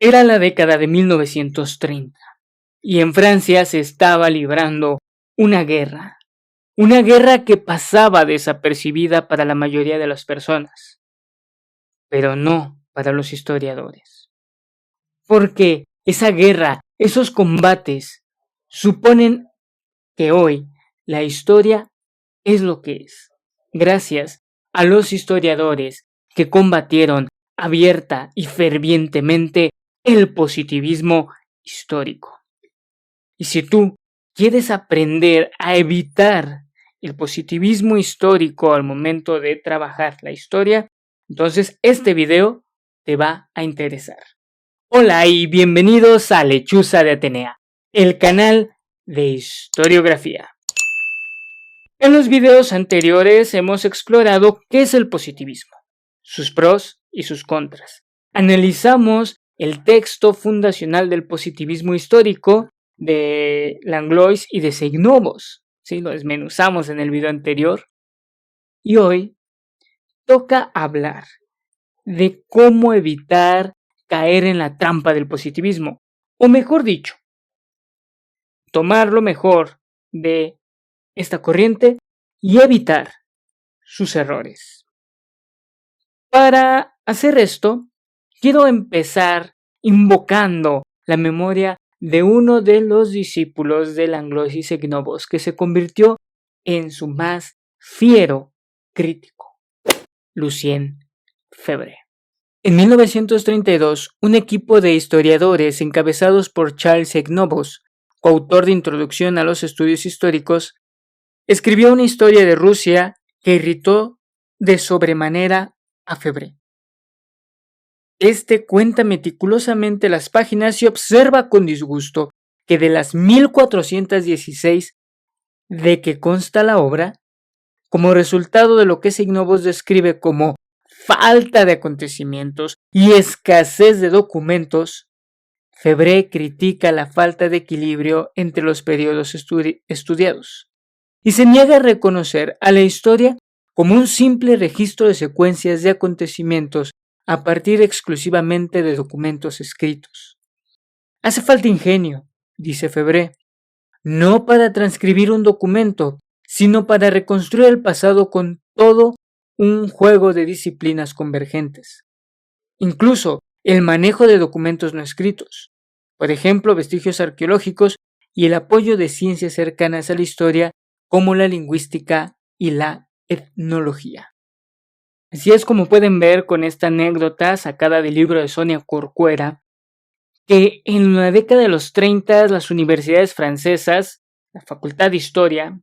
Era la década de 1930 y en Francia se estaba librando una guerra que pasaba desapercibida para la mayoría de las personas, pero no para los historiadores. Porque esa guerra, esos combates, suponen que hoy la historia es lo que es, gracias a los historiadores que combatieron abierta y fervientemente el positivismo histórico. Y si tú quieres aprender a evitar el positivismo histórico al momento de trabajar la historia, entonces este video te va a interesar. Hola y bienvenidos a Lechuza de Atenea, el canal de historiografía. En los videos anteriores hemos explorado qué es el positivismo, sus pros y sus contras. Analizamos el texto fundacional del positivismo histórico de Langlois y de Seignobos. ¿Sí? Lo desmenuzamos en el video anterior. Y hoy toca hablar de cómo evitar caer en la trampa del positivismo. O mejor dicho, tomar lo mejor de esta corriente y evitar sus errores. Para hacer esto, quiero empezar invocando la memoria de uno de los discípulos de Langlois y Seignobos, que se convirtió en su más fiero crítico, Lucien Febvre. En 1932, un equipo de historiadores encabezados por Charles Seignobos, coautor de Introducción a los Estudios Históricos, escribió una historia de Rusia que irritó de sobremanera a Febvre. Este cuenta meticulosamente las páginas y observa con disgusto que de las 1416 de que consta la obra, como resultado de lo que Seignobos describe como falta de acontecimientos y escasez de documentos, Febvre critica la falta de equilibrio entre los periodos estudiados y se niega a reconocer a la historia como un simple registro de secuencias de acontecimientos a partir exclusivamente de documentos escritos. Hace falta ingenio, dice Febvre, no para transcribir un documento, sino para reconstruir el pasado con todo un juego de disciplinas convergentes. Incluso el manejo de documentos no escritos, por ejemplo, vestigios arqueológicos y el apoyo de ciencias cercanas a la historia como la lingüística y la etnología. Así es como pueden ver con esta anécdota sacada del libro de Sonia Corcuera, que en la década de los 30 las universidades francesas, la Facultad de Historia,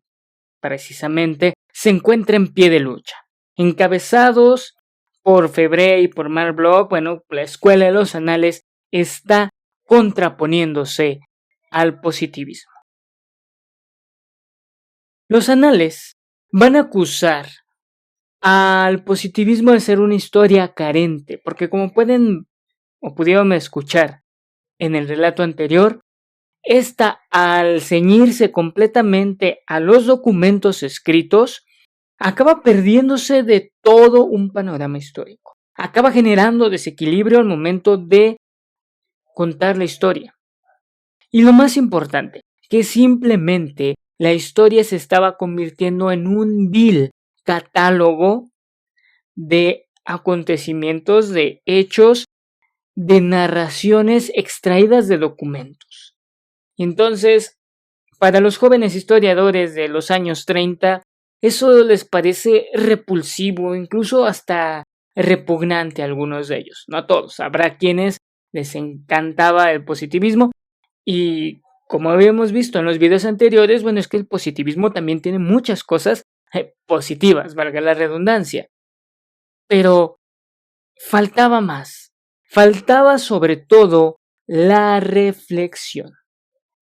precisamente, se encuentra en pie de lucha. Encabezados por Febvre y por Marc Bloch, la Escuela de los Anales está contraponiéndose al positivismo. Los anales van a acusar al positivismo de ser una historia carente, porque como pueden o pudieron escuchar en el relato anterior, esta, al ceñirse completamente a los documentos escritos, acaba perdiéndose de todo un panorama histórico. Acaba generando desequilibrio al momento de contar la historia. Y lo más importante, que simplemente la historia se estaba convirtiendo en un vil catálogo de acontecimientos, de hechos, de narraciones extraídas de documentos. Entonces, para los jóvenes historiadores de los años 30, eso les parece repulsivo, incluso hasta repugnante a algunos de ellos. No a todos, habrá quienes les encantaba el positivismo y como habíamos visto en los videos anteriores, es que el positivismo también tiene muchas cosas positivas, valga la redundancia. Pero faltaba más, faltaba sobre todo la reflexión.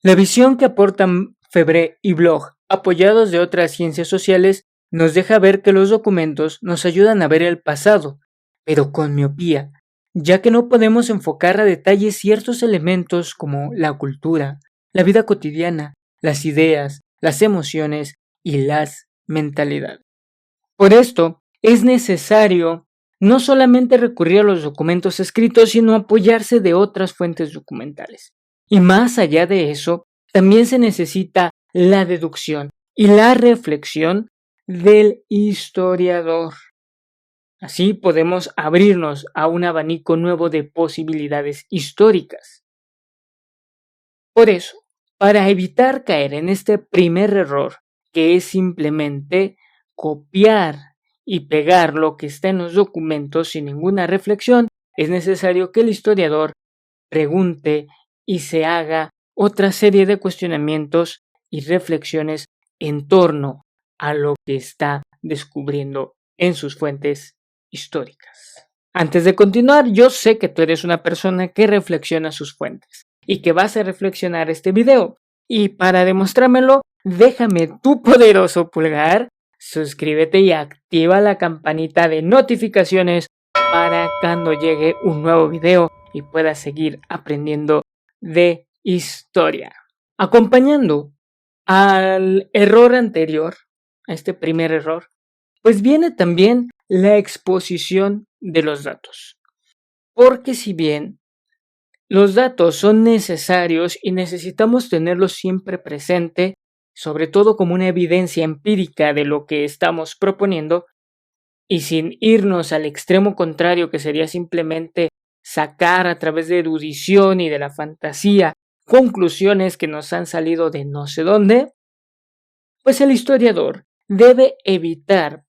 La visión que aportan Febvre y Bloch, apoyados de otras ciencias sociales, nos deja ver que los documentos nos ayudan a ver el pasado, pero con miopía, ya que no podemos enfocar a detalle ciertos elementos como la cultura, la vida cotidiana, las ideas, las emociones y las mentalidades. Por esto, es necesario no solamente recurrir a los documentos escritos, sino apoyarse de otras fuentes documentales. Y más allá de eso, también se necesita la deducción y la reflexión del historiador. Así podemos abrirnos a un abanico nuevo de posibilidades históricas. Por eso, para evitar caer en este primer error, que es simplemente copiar y pegar lo que está en los documentos sin ninguna reflexión, es necesario que el historiador pregunte y se haga otra serie de cuestionamientos y reflexiones en torno a lo que está descubriendo en sus fuentes históricas. Antes de continuar, yo sé que tú eres una persona que reflexiona sus fuentes y que vas a reflexionar este video. Y para demostrármelo, déjame tu poderoso pulgar, suscríbete y activa la campanita de notificaciones para cuando llegue un nuevo video y puedas seguir aprendiendo de historia. Acompañando al error anterior, a este primer error, pues viene también la exposición de los datos. Porque si bien los datos son necesarios y necesitamos tenerlos siempre presente, sobre todo como una evidencia empírica de lo que estamos proponiendo, y sin irnos al extremo contrario, que sería simplemente sacar a través de erudición y de la fantasía conclusiones que nos han salido de no sé dónde, pues el historiador debe evitar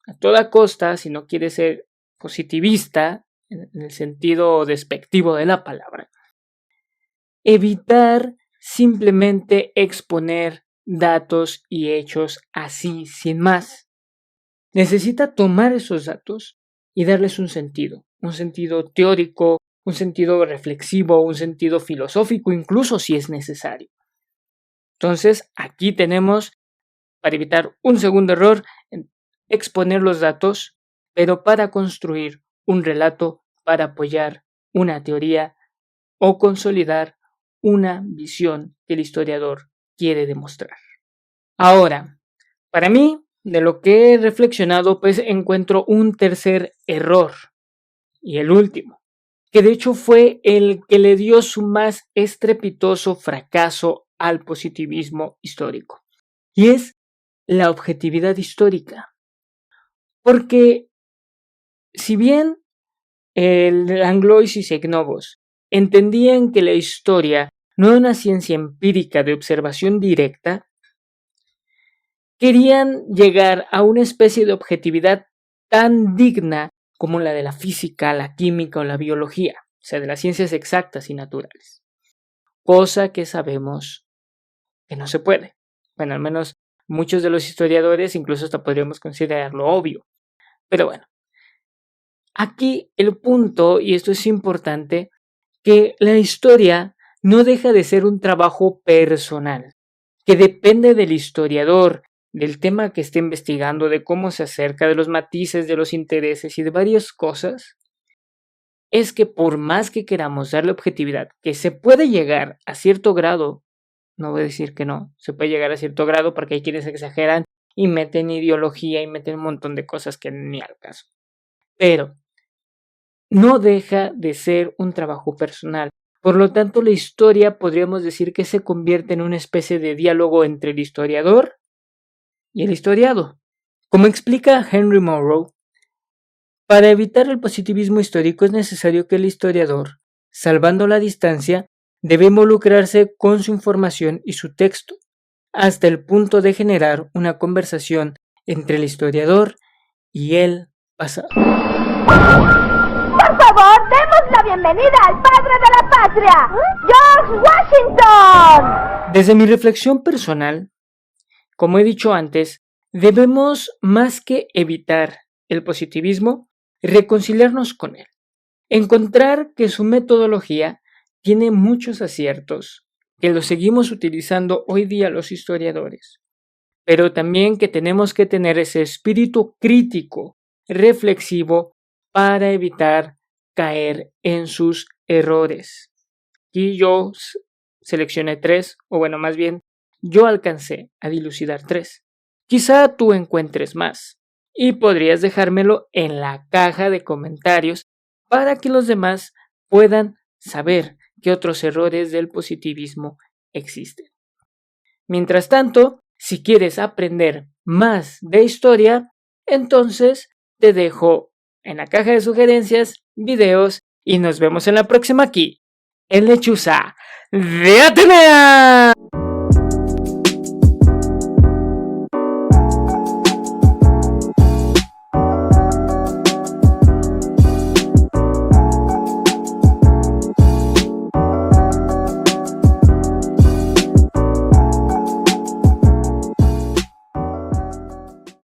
a toda costa, si no quiere ser positivista, en el sentido despectivo de la palabra, evitar simplemente exponer datos y hechos así sin más. Necesita tomar esos datos y darles un sentido teórico, un sentido reflexivo, un sentido filosófico, incluso si es necesario. Entonces, aquí tenemos, para evitar un segundo error, exponer los datos, pero para construir un relato, para apoyar una teoría o consolidar una visión que el historiador quiere demostrar. Ahora, para mí, de lo que he reflexionado, pues encuentro un tercer error, y el último, que de hecho fue el que le dio su más estrepitoso fracaso al positivismo histórico, y es la objetividad histórica. Porque si bien el Langlois y Segnobos entendían que la historia no era una ciencia empírica de observación directa, querían llegar a una especie de objetividad tan digna como la de la física, la química o la biología, o sea, de las ciencias exactas y naturales. Cosa que sabemos que no se puede. Bueno, al menos muchos de los historiadores incluso hasta podríamos considerarlo obvio. Pero bueno, aquí el punto, y esto es importante, que la historia no deja de ser un trabajo personal, que depende del historiador, del tema que esté investigando, de cómo se acerca, de los matices, de los intereses y de varias cosas, es que por más que queramos darle objetividad, que se puede llegar a cierto grado, no voy a decir que no, se puede llegar a cierto grado porque hay quienes exageran y meten ideología y meten un montón de cosas que ni al caso. Pero no deja de ser un trabajo personal. Por lo tanto, la historia podríamos decir que se convierte en una especie de diálogo entre el historiador y el historiado. Como explica Henry Monroe, para evitar el positivismo histórico es necesario que el historiador, salvando la distancia, debe involucrarse con su información y su texto, hasta el punto de generar una conversación entre el historiador y el pasado. Por favor, demos la bienvenida al padre de la patria, George Washington. Desde mi reflexión personal, como he dicho antes, debemos, más que evitar el positivismo, reconciliarnos con él. Encontrar que su metodología tiene muchos aciertos, que los seguimos utilizando hoy día los historiadores, pero también que tenemos que tener ese espíritu crítico, reflexivo, para evitar caer en sus errores. Y yo seleccioné 3, o bueno, más bien, yo alcancé a dilucidar 3. Quizá tú encuentres más, y podrías dejármelo en la caja de comentarios para que los demás puedan saber qué otros errores del positivismo existen. Mientras tanto, si quieres aprender más de historia, entonces te dejo en la caja de sugerencias videos y nos vemos en la próxima aquí, en Lechuza de Atenea.